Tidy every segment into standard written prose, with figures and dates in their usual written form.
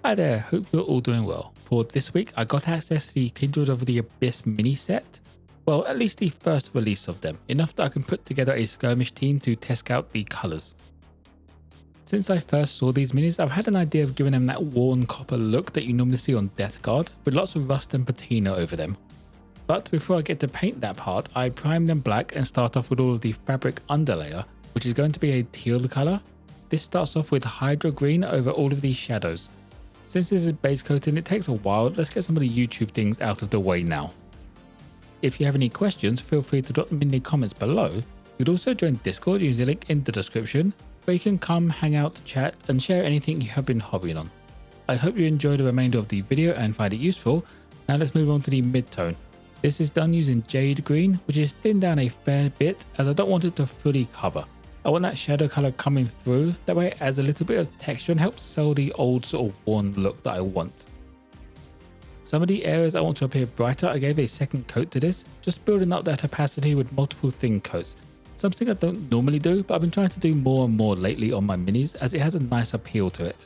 Hi there, hope you're all doing well. For this week, I got access to the Kindred of the Abyss mini set. Well, at least the first release of them, enough that I can put together a skirmish team to test out the colours. Since I first saw these minis, I've had an idea of giving them that worn copper look that you normally see on Death Guard, with lots of rust and patina over them. But before I get to paint that part, I prime them black and start off with all of the fabric underlayer, which is going to be a teal colour. This starts off with Hydra green over all of these shadows. Since this is base coating, it takes a while. Let's get some of the YouTube things out of the way now. If you have any questions, feel free to drop them in the comments below. You could also join Discord using the link in the description, where you can come, hang out, chat, and share anything you have been hobbying on. I hope you enjoy the remainder of the video and find it useful. Now let's move on to the mid-tone. This is done using Jade green, which is thinned down a fair bit as I don't want it to fully cover. I want that shadow colour coming through, that way it adds a little bit of texture and helps sell the old sort of worn look that I want. Some of the areas I want to appear brighter, I gave a second coat to this, just building up that opacity with multiple thin coats. Something I don't normally do, but I've been trying to do more and more lately on my minis as it has a nice appeal to it.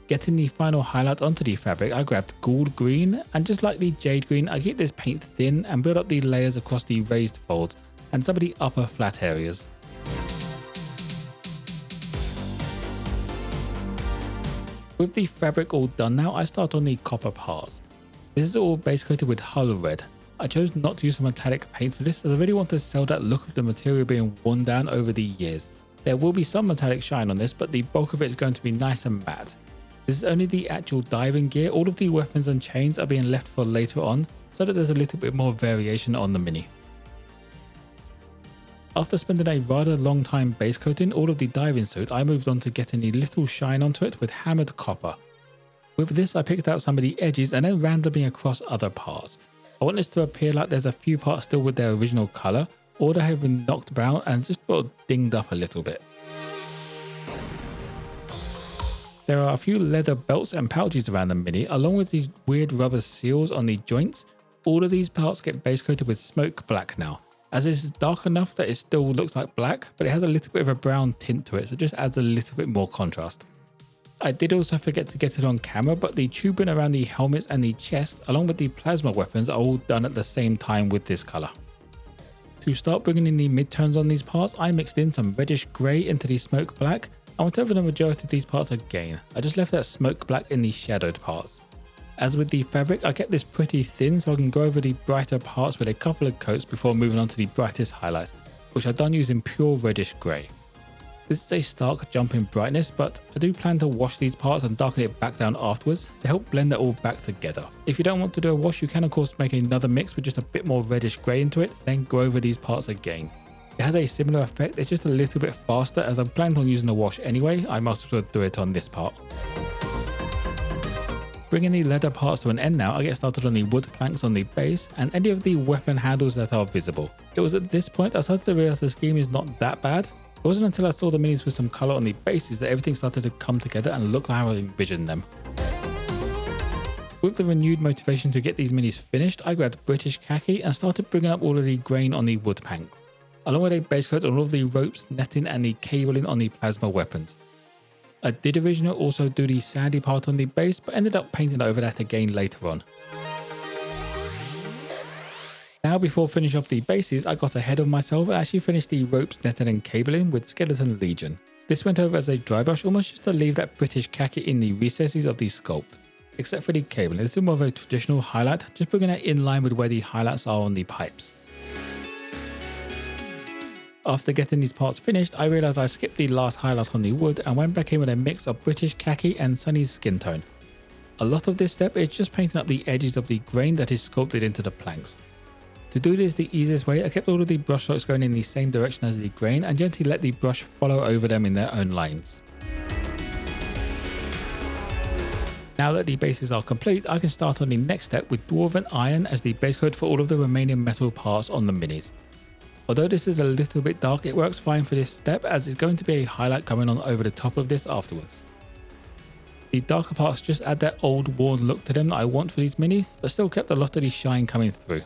Getting the final highlight onto the fabric, I grabbed gold green, and just like the jade green, I keep this paint thin and build up the layers across the raised folds and some of the upper flat areas. With the fabric all done now, I start on the copper parts. This is all base coated with hull red. I chose not to use some metallic paint for this as I really want to sell that look of the material being worn down over the years. There will be some metallic shine on this, but the bulk of it is going to be nice and matte. This is only the actual diving gear. All of the weapons and chains are being left for later on so that there's a little bit more variation on the mini. After spending a rather long time base coating all of the diving suit, I moved on to getting a little shine onto it with hammered copper. With this I picked out some of the edges and then randomly across other parts. I want this to appear like there's a few parts still with their original colour, or they have been knocked brown and just sort of dinged up a little bit. There are a few leather belts and pouches around the mini, along with these weird rubber seals on the joints. All of these parts get base coated with smoke black now, as this is dark enough that it still looks like black, but it has a little bit of a brown tint to it, so it just adds a little bit more contrast. I did also forget to get it on camera, but the tubing around the helmets and the chest, along with the plasma weapons, are all done at the same time with this colour. To start bringing in the mid-tones on these parts, I mixed in some reddish grey into the smoke black. I went over the majority of these parts again. I just left that smoke black in the shadowed parts. As with the fabric, I kept this pretty thin so I can go over the brighter parts with a couple of coats before moving on to the brightest highlights, which I've done using pure reddish grey. This is a stark jump in brightness, but I do plan to wash these parts and darken it back down afterwards to help blend it all back together. If you don't want to do a wash, you can of course make another mix with just a bit more reddish grey into it, then go over these parts again. It has a similar effect, it's just a little bit faster. As I'm planning on using a wash anyway, I might as well do it on this part. Bringing the leather parts to an end now, I get started on the wood planks on the base and any of the weapon handles that are visible. It was at this point I started to realise the scheme is not that bad. It wasn't until I saw the minis with some colour on the bases that everything started to come together and look like how I envisioned them. With the renewed motivation to get these minis finished, I grabbed British khaki and started bringing up all of the grain on the wood planks, along with a base coat on all of the ropes, netting and the cabling on the plasma weapons. I did originally also do the sandy part on the base, but ended up painting over that again later on. Now before finishing off the bases, I got ahead of myself and actually finished the ropes, netting and cabling with Skeleton Legion. This went over as a dry brush almost just to leave that British khaki in the recesses of the sculpt. Except for the cabling, this is more of a traditional highlight, just bringing it in line with where the highlights are on the pipes. After getting these parts finished, I realised I skipped the last highlight on the wood and went back in with a mix of British khaki and Sunny's skin tone. A lot of this step is just painting up the edges of the grain that is sculpted into the planks. To do this the easiest way, I kept all of the brush strokes going in the same direction as the grain and gently let the brush follow over them in their own lines. Now that the bases are complete, I can start on the next step with Dwarven Iron as the base coat for all of the remaining metal parts on the minis. Although this is a little bit dark, it works fine for this step as it's going to be a highlight coming on over the top of this afterwards. The darker parts just add that old worn look to them that I want for these minis, but still kept a lot of the shine coming through.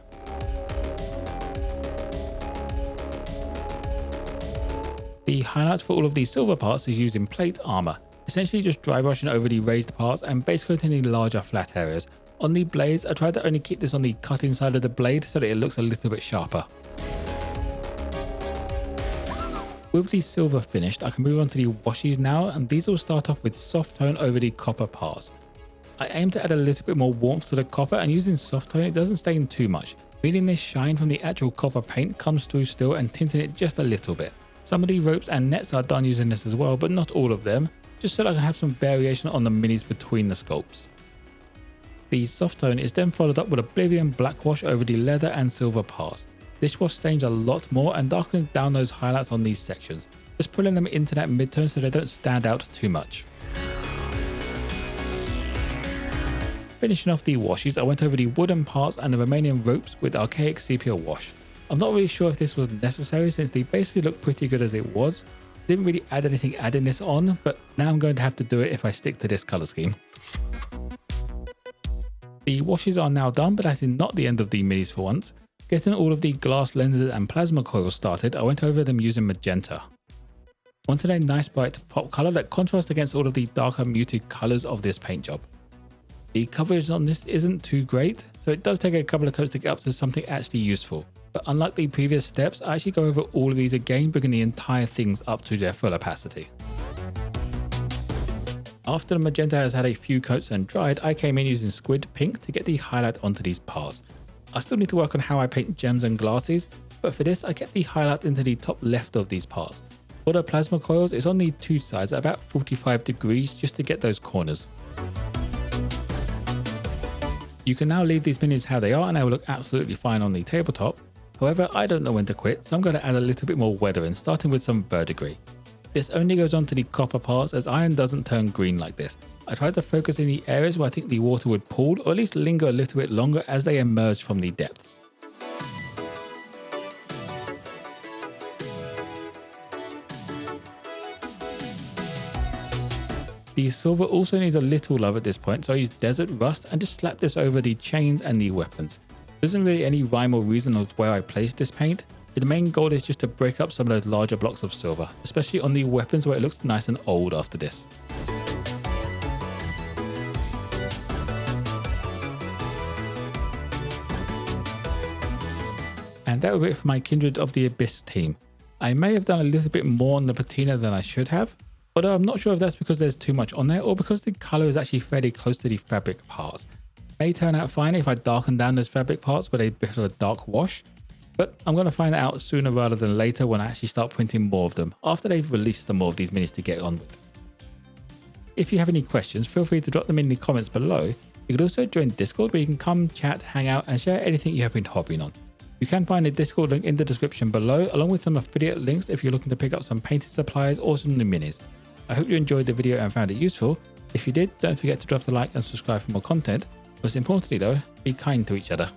The highlight for all of these silver parts is using plate armor, essentially just dry brushing over the raised parts and base coating the larger flat areas. On the blades, I tried to only keep this on the cutting side of the blade so that it looks a little bit sharper. With the silver finished, I can move on to the washes now, and these will start off with soft tone over the copper parts. I aim to add a little bit more warmth to the copper, and using soft tone it doesn't stain too much, meaning this shine from the actual copper paint comes through still and tinting it just a little bit. Some of the ropes and nets are done using this as well, but not all of them, just so that I can have some variation on the minis between the sculpts. The soft tone is then followed up with Oblivion black wash over the leather and silver parts. This wash stains a lot more and darkens down those highlights on these sections, just pulling them into that mid-tone so they don't stand out too much. Finishing off the washes, I went over the wooden parts and the remaining ropes with archaic sepia wash. I'm not really sure if this was necessary since they basically look pretty good as it was. Didn't really add anything adding this on, but now I'm going to have to do it if I stick to this colour scheme. The washes are now done, but that is not the end of the minis for once. Getting all of the glass lenses and plasma coils started, I went over them using magenta. Wanted a nice bright pop colour that contrasts against all of the darker muted colours of this paint job. The coverage on this isn't too great, so it does take a couple of coats to get up to something actually useful. But unlike the previous steps, I actually go over all of these again, bringing the entire things up to their full opacity. After the magenta has had a few coats and dried, I came in using squid pink to get the highlight onto these parts. I still need to work on how I paint gems and glasses, but for this I get the highlight into the top left of these parts. For the plasma coils, it's on the two sides at about 45 degrees just to get those corners. You can now leave these minis how they are and they will look absolutely fine on the tabletop. However, I don't know when to quit, so I'm going to add a little bit more weathering, starting with some verdigris. This only goes on to the copper parts as iron doesn't turn green like this. I tried to focus in the areas where I think the water would pool or at least linger a little bit longer as they emerge from the depths. The silver also needs a little love at this point, so I used desert rust and just slapped this over the chains and the weapons. There isn't really any rhyme or reason of where I placed this paint. The main goal is just to break up some of those larger blocks of silver, especially on the weapons where it looks nice and old after this. And that will be it for my Kindred of the Abyss team. I may have done a little bit more on the patina than I should have, although I'm not sure if that's because there's too much on there or because the colour is actually fairly close to the fabric parts. It may turn out fine if I darken down those fabric parts with a bit of a dark wash, but I'm going to find out sooner rather than later when I actually start printing more of them, after they've released some more of these minis to get on with. If you have any questions, feel free to drop them in the comments below. You can also join Discord where you can come, chat, hang out and share anything you have been hobbying on. You can find the Discord link in the description below, along with some affiliate links if you're looking to pick up some painting supplies or some new minis. I hope you enjoyed the video and found it useful. If you did, don't forget to drop the like and subscribe for more content. Most importantly though, be kind to each other.